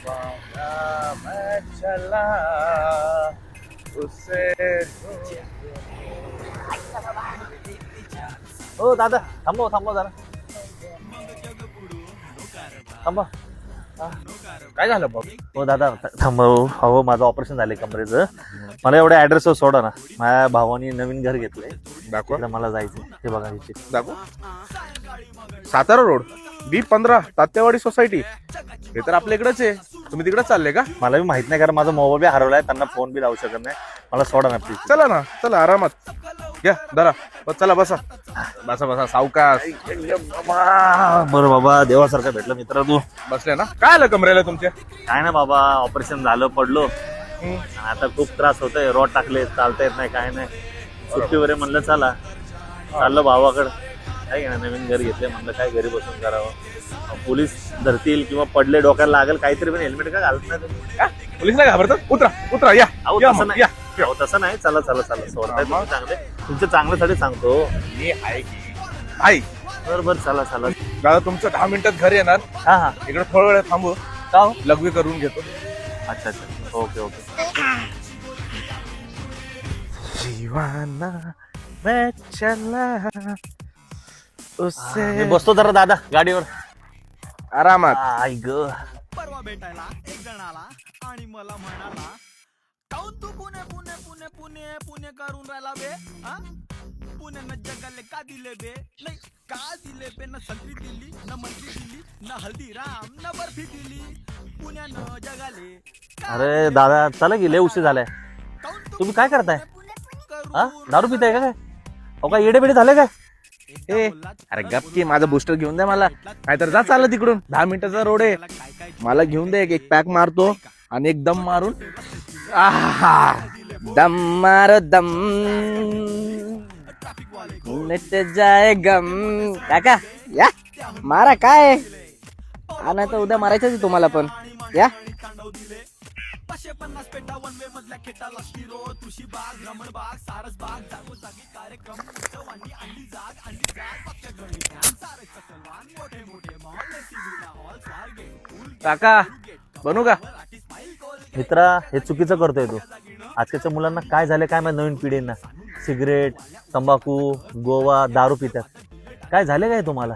दीवाना मैं चला उससे। हो दादा थांबव थांबव जरा थांबा. काय झालं बघ? हो दादा थांबव. हो माझं ऑपरेशन झालंय कमरेचं. मला एवढ्या ऍड्रेसवर सोडा ना. माझ्या भावानी नवीन घर घेतलंय. दाखव तिकडे मला जायचं. हे बघा इथे. दाखव. Satara road B15 Tatyawadi society. हे तर आपल्या इकडेच आहे. तुम्ही तिकडेच चालले का? मला बी माहित नाही कारण माझा मोबाईल बी हरवलाय. त्यांना फोन बी लावू शकत नाही. मला सोडा ना प्लीज. चला ना, चला आरामात घ्या धरा. चला बसा बसा बसा सावकाश. बरं बाबा देवासारखा भेटलं मित्र तू. बसले ना? काय आलं कमरेला तुमच्या? काय ना बाबा ऑपरेशन झालं पडलो. आता खूप त्रास होतोय. रॉड टाकले चालता येत नाही काय नाही. सुट्टीवर आहे म्हणलं चला चाललं भावाकडं. काय घेणार नवीन घर घेतले म्हणलं काय घरी बसून करावं. पोलीस धरतील किंवा पडले डोक्याला लागेल काहीतरी पण हेल्मेट का घालत नाही तुम्ही? पोलीस नाही घाबरतात? उतरा उतरा या. अहो या तसं मग, नाही. या. अहो तसं नाही. चला चला चला सोडताय तुम्ही चांगले. तुमच्या चांगल्यासाठी सांगतो. मी आहे की आई. बरं बरं चला चला. दादा तुमचं 10 मिनिटात घर येणार. हा हा इकडे थोडा वेळ थांबू. का हो? लघवी करून घेतो. अच्छा अच्छा ओके ओके. दीवाना मैं चला उससे. मी बसतो जरा दादा गाडीवर. आरामात. आई ग परवा भेटायला एक जण आला आणि मला म्हणाला काऊन तू पुणे पुणे पुणे पुणे पुणे करून राहिला बे हा पुण्यानं जगाले का दिले बे नाही का दिले बे न संत्री दिली न मंत्री दिली न हल्दीराम न बर्फी दिली पुण्यानं जगाले अरे दादा चला गेले उशीर झालाय. काऊन तू तुम्ही काय करताय? करून हा दारू पिताय का काय? अहो काय येडे बिडे झाले काय? ए अरे गपकी माझा बूस्टर घेऊन द्या मला. नाहीतर जा चाललं तिकडून. 10 मिनिटाचा रोड आहे. काय काय मला घेऊन दे. एक पॅक मारतो आणि एक दम मारून. आहा दम मार दम मिट जाए गम. काका या मारा. काय नाही तर उद्या मारायचंच तुम्हाला पण. या 550 पेटा वन वे मधल्या खेटाला शिरो तुळशी बाग रमण बाग सारस बाग जागोजागी कार्यक्रम उत्सवांनी आणली जाग पक्ष गणी सारे चकलवान मोठे मोठे मॉल सिविला हॉल स्वारगेट काका बनू का? मित्रा हे चुकीचं करतोय तू. आजकालच्या मुलांना काय झालं काय माहिती. नवीन पिढींना सिगरेट तंबाखू गोवा दारू पितात. काय झाले काय तुम्हाला?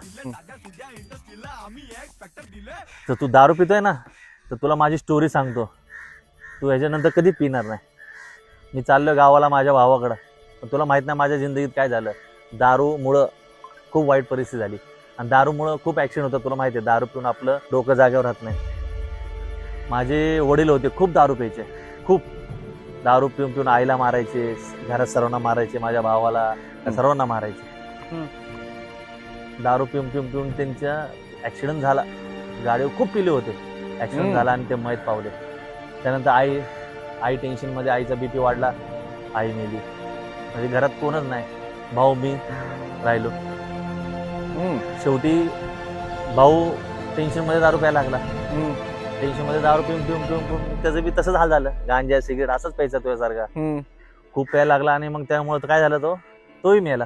तर तू दारू पितोय ना तर तुला माझी स्टोरी सांगतो. तू ह्याच्यानंतर कधी पिणार नाही. मी चाललो गावाला माझ्या भावाकडं. पण तुला माहित नाही माझ्या जिंदगीत काय झालं. दारूमुळं खूप वाईट परिस्थिती झाली आणि दारूमुळं खूप ॲक्सिडेंट होतं. तुला माहिती आहे दारू पिऊन आपलं डोकं जागेवर राहत नाही. माझे वडील होते खूप दारू प्यायचे. खूप दारू पिऊन पिऊन आईला मारायचे. घरात सर्वांना मारायचे. माझ्या भावाला सर्वांना मारायचे. दारू पिऊन पिऊन पिऊन त्यांचा ॲक्सिडेंट झाला. गाडीवर खूप पिले होते. ॲक्सिडेंट झाला आणि ते मयत पावले. त्यानंतर आई टेन्शनमध्ये. आईचा BP वाढला. आई मेली. म्हणजे घरात कोणच नाही. भाऊ मी राहिलो. शेवटी भाऊ टेन्शनमध्ये दारू प्यायला लागला. टेन्शनमध्ये दारू पिऊन पिऊन पिऊन पिऊन त्याचं बी तसंच हाल झालं. गांजा सिगरेट असंच प्यायचा तुझ्यासारखा. खूप प्यायला लागला आणि मग त्यामुळे काय झालं तोही मेला.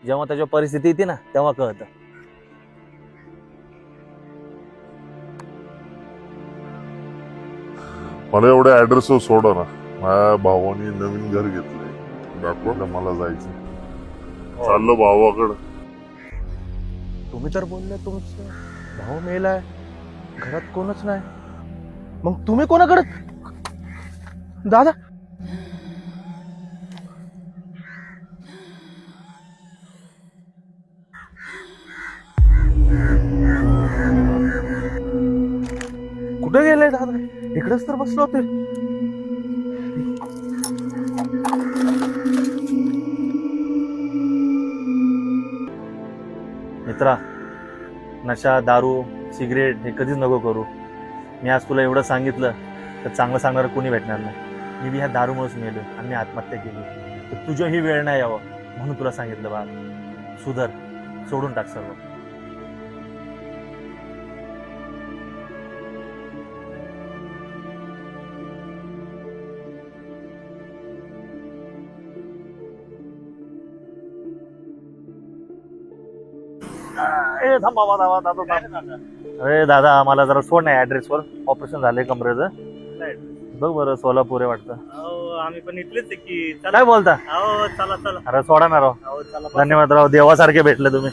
जेव्हा त्याची परिस्थिती येते ना तेव्हा कळतं. मला एवढ्या ऍड्रेसवर सोडा ना. माझ्या भावानी नवीन घर घेतलंय. दाखवा मला जायचं. चाललं भावाकडं. तुम्ही तर बोलले तुमचं भाऊ मेलाय. घरात कोणच नाही. मग तुम्ही कोणाकडे? दादा कुठे गेले? दादा इकडेच तर बसलो होते. मित्रा नशा दारू सिगरेट हे कधीच नको करू. मी आज तुला एवढं सांगितलं तर चांगलं सांगणारं कोणी भेटणार नाही. मी बी ह्या दारूमुळेच मेलो आणि मी आत्महत्या केली. तर तुझ्याही वेळ नाही यावं म्हणून तुला सांगितलं बाळ. सुधर. सोडून टाक सर्व. थांबा अरे दादा मला जरा सोड नाही ऍड्रेसवर, ऑपरेशन झालंय कमरेचं. बघ बरं सोलापूर आहे वाटतं. आम्ही पण इथलेच आहे की. काय बोलता? हो चला चला. अरे सोडा ना राव. हो चला. धन्यवाद राव, देवासारखे भेटले तुम्ही.